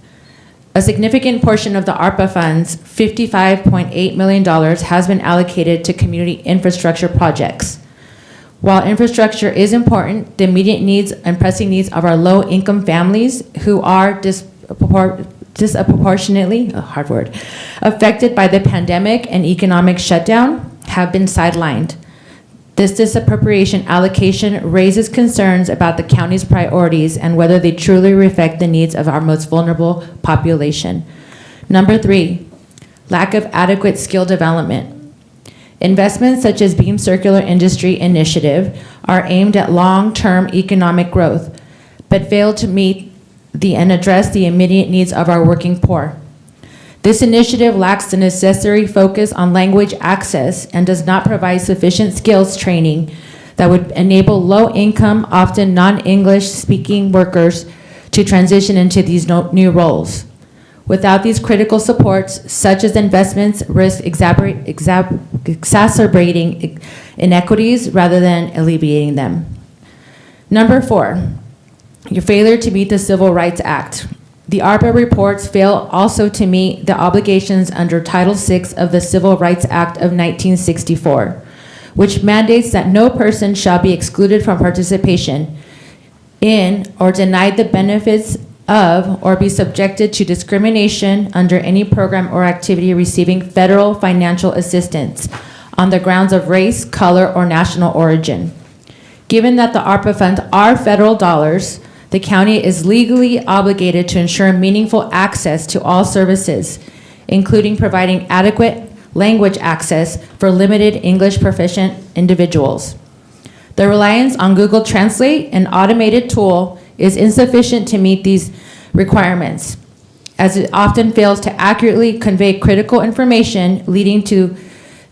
Speaker 11: A significant portion of the ARPA funds, $55.8 million, has been allocated to community infrastructure projects. While infrastructure is important, the immediate needs and pressing needs of our low-income families who are disproportionately, a hard word, affected by the pandemic and economic shutdown have been sidelined. This disappropriation allocation raises concerns about the county's priorities and whether they truly reflect the needs of our most vulnerable population. Number three, lack of adequate skill development. Investments such as Beam Circular Industry Initiative are aimed at long-term economic growth, but fail to meet and address the immediate needs of our working poor. This initiative lacks the necessary focus on language access and does not provide sufficient skills training that would enable low-income, often non-English speaking workers to transition into these new roles. Without these critical supports, such as investments, risk exacerbating inequities rather than alleviating them. Number four, your failure to meet the Civil Rights Act. The ARPA reports fail also to meet the obligations under Title VI of the Civil Rights Act of 1964, which mandates that no person shall be excluded from participation in or denied the benefits of or be subjected to discrimination under any program or activity receiving federal financial assistance on the grounds of race, color, or national origin. Given that the ARPA funds are federal dollars, the county is legally obligated to ensure meaningful access to all services, including providing adequate language access for limited English proficient individuals. The reliance on Google Translate, an automated tool, is insufficient to meet these requirements, as it often fails to accurately convey critical information, leading to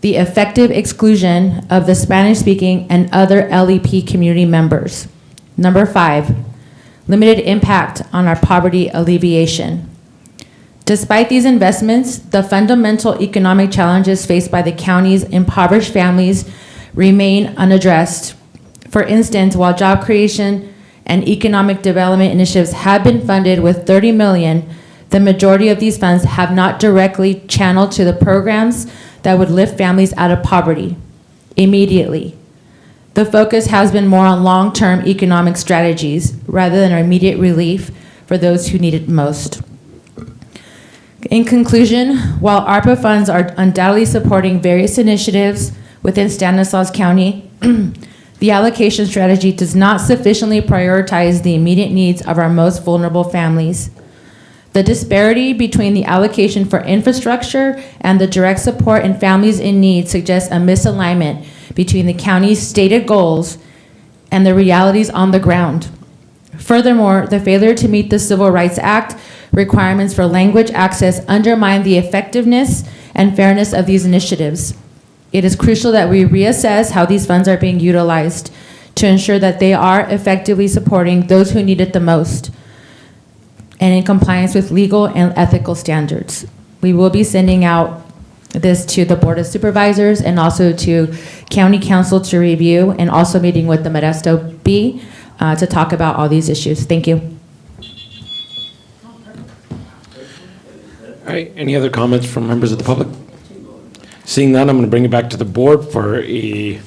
Speaker 11: the effective exclusion of the Spanish-speaking and other LEP community members. Number 5, limited impact on our poverty alleviation. Despite these investments, the fundamental economic challenges faced by the county's impoverished families remain unaddressed. For instance, while job creation and economic development initiatives have been funded with $30 million, the majority of these funds have not directly channeled to the programs that would lift families out of poverty immediately. The focus has been more on long-term economic strategies rather than immediate relief for those who need it most. In conclusion, while ARPA funds are undoubtedly supporting various initiatives within Stanislaus County, the allocation strategy does not sufficiently prioritize the immediate needs of our most vulnerable families. The disparity between the allocation for infrastructure and the direct support in families in need suggests a misalignment between the county's stated goals and the realities on the ground. Furthermore, the failure to meet the Civil Rights Act requirements for language access undermine the effectiveness and fairness of these initiatives. It is crucial that we reassess how these funds are being utilized to ensure that they are effectively supporting those who need it the most and in compliance with legal and ethical standards. We will be sending out this to the Board of Supervisors and also to County Council to review, and also meeting with the Modesto B to talk about all these issues. Thank you.
Speaker 1: All right, any other comments from members of the public? Seeing none, I'm going to bring it back to the board for a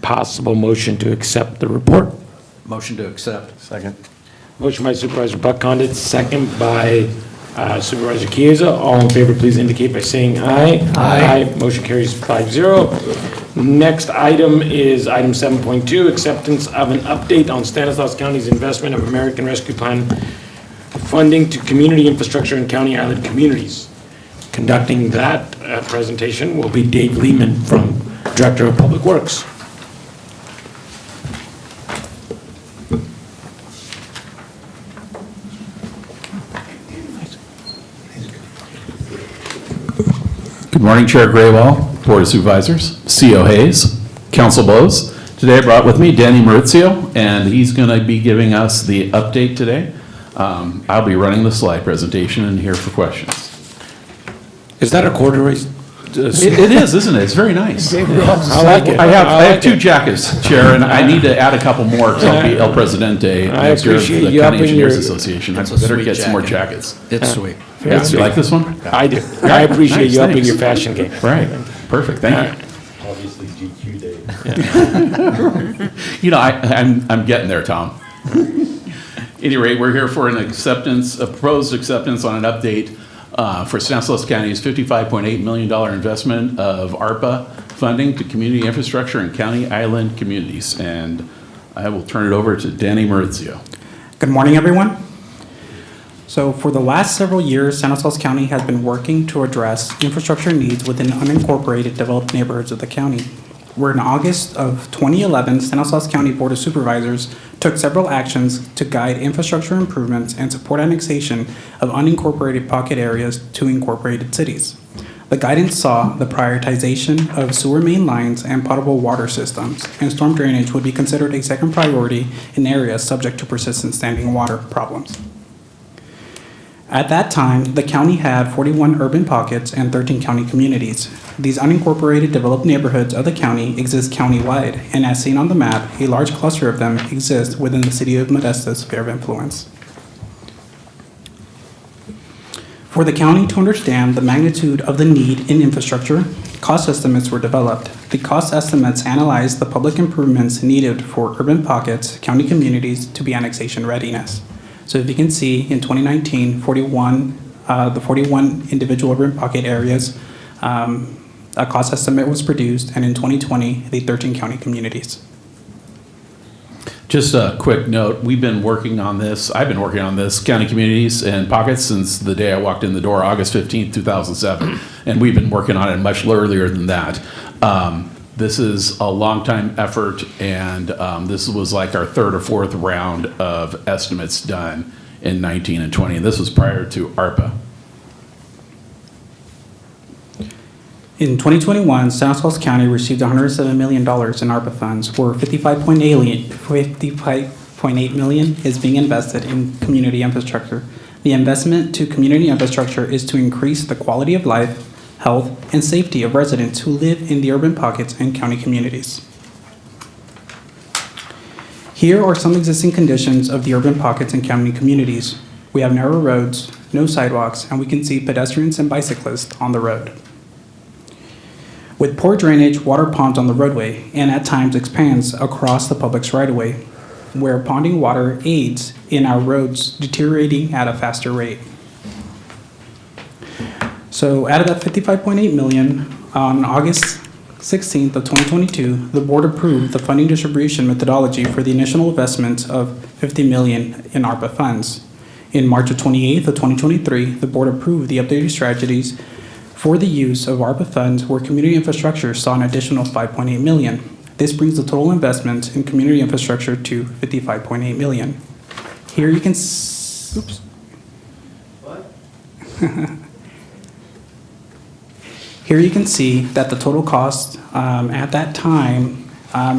Speaker 1: possible motion to accept the report.
Speaker 13: Motion to accept.
Speaker 6: Second.
Speaker 1: Motion by Supervisor Buck-Condit, second by Supervisor Chiesa. All in favor, please indicate by saying aye. Aye. Motion carries 5-0. Next item is item 7.2, acceptance of an update on Stanislaus County's investment of American Rescue Plan funding to community infrastructure in County Island communities. Conducting that presentation will be Dave Lehman, from Director of Public Works.
Speaker 13: Good morning, Chair Graywell, Board of Supervisors, CO Hayes, Council Bose. Today I brought with me Danny Maurizio, and he's going to be giving us the update today. I'll be running the slide presentation and here for questions.
Speaker 1: Is that a corduroy?
Speaker 13: It is, isn't it? It's very nice.
Speaker 1: I like it.
Speaker 13: I have two jackets, Chair, and I need to add a couple more because I'll be El Presidente
Speaker 1: I
Speaker 13: next year of
Speaker 1: appreciate
Speaker 13: the
Speaker 1: you
Speaker 13: County
Speaker 1: upping
Speaker 13: Engineers
Speaker 1: your-
Speaker 13: Association. I
Speaker 14: That's a
Speaker 13: better
Speaker 14: sweet
Speaker 13: get some more
Speaker 14: jacket.
Speaker 13: jackets.
Speaker 14: It's sweet.
Speaker 1: Yeah,
Speaker 13: You like this one?
Speaker 1: I do. I appreciate
Speaker 13: Nice,
Speaker 1: you upping
Speaker 13: thanks.
Speaker 1: your fashion game.
Speaker 13: Right. Perfect. Thank you.
Speaker 6: Obviously GQ day.
Speaker 13: You know, I'm getting there, Tom. At any rate, we're here for an acceptance, a proposed acceptance on an update for Stanislaus County's $55.8 million investment of ARPA funding to community infrastructure in County Island communities. And I will turn it over to Danny Maurizio.
Speaker 15: Good morning, everyone. So for the last several years, Stanislaus County has been working to address infrastructure needs within unincorporated developed neighborhoods of the county. Where in August of 2011, Stanislaus County Board of Supervisors took several actions to guide infrastructure improvements and support annexation of unincorporated pocket areas to incorporated cities. The guidance saw the prioritization of sewer main lines and potable water systems, and storm drainage would be considered a second priority in areas subject to persistent standing water problems. At that time, the county had 41 urban pockets and 13 county communities. These unincorporated developed neighborhoods of the county exist countywide, and as seen on the map, a large cluster of them exist within the city of Modesto's sphere of influence. For the county to understand the magnitude of the need in infrastructure, cost estimates were developed. The cost estimates analyzed the public improvements needed for urban pockets, county communities to be annexation readiness. So if you can see, in 2019, the 41 individual urban pocket areas, a cost estimate was produced, and in 2020, the 13 county communities.
Speaker 13: Just a quick note, we've been working on this, I've been working on this, county communities and pockets, since the day I walked in the door, August 15th, 2007. And we've been working on it much earlier than that. This is a long time effort, and this was like our third or fourth round of estimates done in 19 and 20. And this was prior to ARPA.
Speaker 15: In 2021, Stanislaus County received $107 million in ARPA funds, where $55.8 million is being invested in community infrastructure. The investment to community infrastructure is to increase the quality of life, health, and safety of residents who live in the urban pockets and county communities. Here are some existing conditions of the urban pockets and county communities. We have narrow roads, no sidewalks, and we can see pedestrians and bicyclists on the road. With poor drainage, water ponds on the roadway and at times expands across the public's right-of-way, where ponding water aids in our roads deteriorating at a faster rate. So out of that $55.8 million, on August 16th of 2022, the board approved the funding distribution methodology for the initial investment of $50 million in ARPA funds. In March of 28th of 2023, the board approved the updated strategies for the use of ARPA funds where community infrastructure saw an additional $5.8 million. This brings the total investment in community infrastructure to $55.8 million. Here you can oops. What? Here you can see that the total cost at that time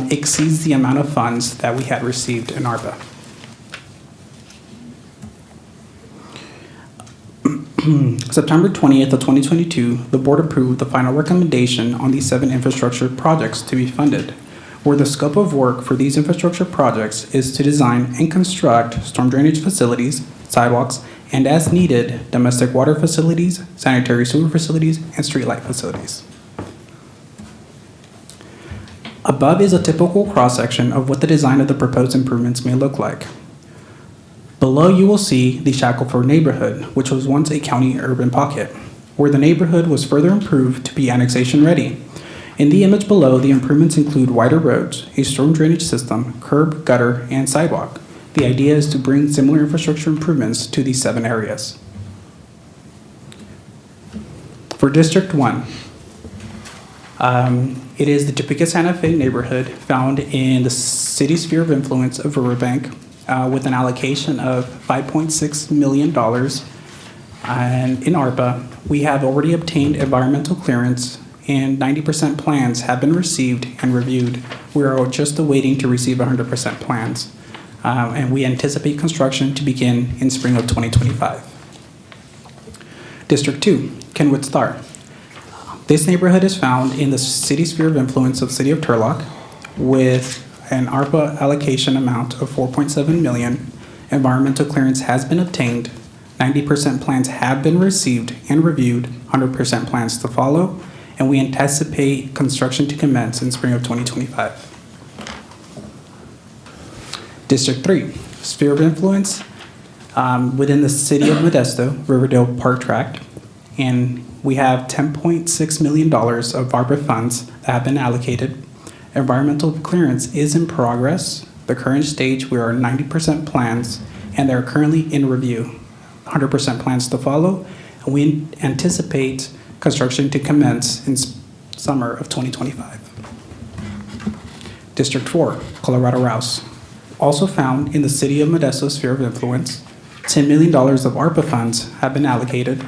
Speaker 15: exceeds the amount of funds that we had received in ARPA. September 20th of 2022, the board approved the final recommendation on these 7 infrastructure projects to be funded, where the scope of work for these infrastructure projects is to design and construct storm drainage facilities, sidewalks, and as needed, domestic water facilities, sanitary sewer facilities, and streetlight facilities. Above is a typical cross-section of what the design of the proposed improvements may look like. Below you will see the Shackleford neighborhood, which was once a county urban pocket, where the neighborhood was further improved to be annexation ready. In the image below, the improvements include wider roads, a storm drainage system, curb, gutter, and sidewalk. The idea is to bring similar infrastructure improvements to these 7 areas. For District 1, it is the Topeka Santa Fe neighborhood found in the city sphere of influence of Riverbank, with an allocation of $5.6 million. And in ARPA, we have already obtained environmental clearance and 90% plans have been received and reviewed. We are just awaiting to receive 100% plans. And we anticipate construction to begin in spring of 2025. District 2, Kenwood Star. This neighborhood is found in the city sphere of influence of City of Turlock with an ARPA allocation amount of $4.7 million. Environmental clearance has been obtained. 90% plans have been received and reviewed, 100% plans to follow, and we anticipate construction to commence in spring of 2025. District 3, sphere of influence within the city of Modesto, Riverdale Park Tract, and we have $10.6 million of ARPA funds that have been allocated. Environmental clearance is in progress. The current stage, we are 90% plans, and they're currently in review. 100% plans to follow, and we anticipate construction to commence in summer of 2025. District 4, Colorado Rouse. Also found in the city of Modesto sphere of influence, $10 million of ARPA funds have been allocated.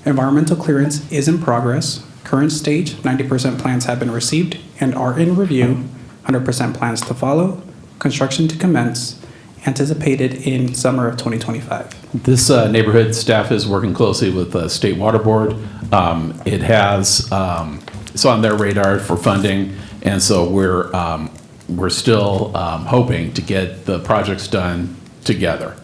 Speaker 15: Environmental clearance is in progress. Current stage, 90% plans have been received and are in review, 100% plans to follow, construction to commence, anticipated in summer of 2025.
Speaker 13: This neighborhood staff is working closely with the State Water Board. It has, it's on their radar for funding, and so we're still hoping to get the projects done together.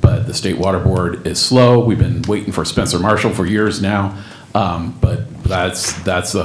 Speaker 13: But the State Water Board is slow. We've been waiting for Spencer Marshall for years now, but that's the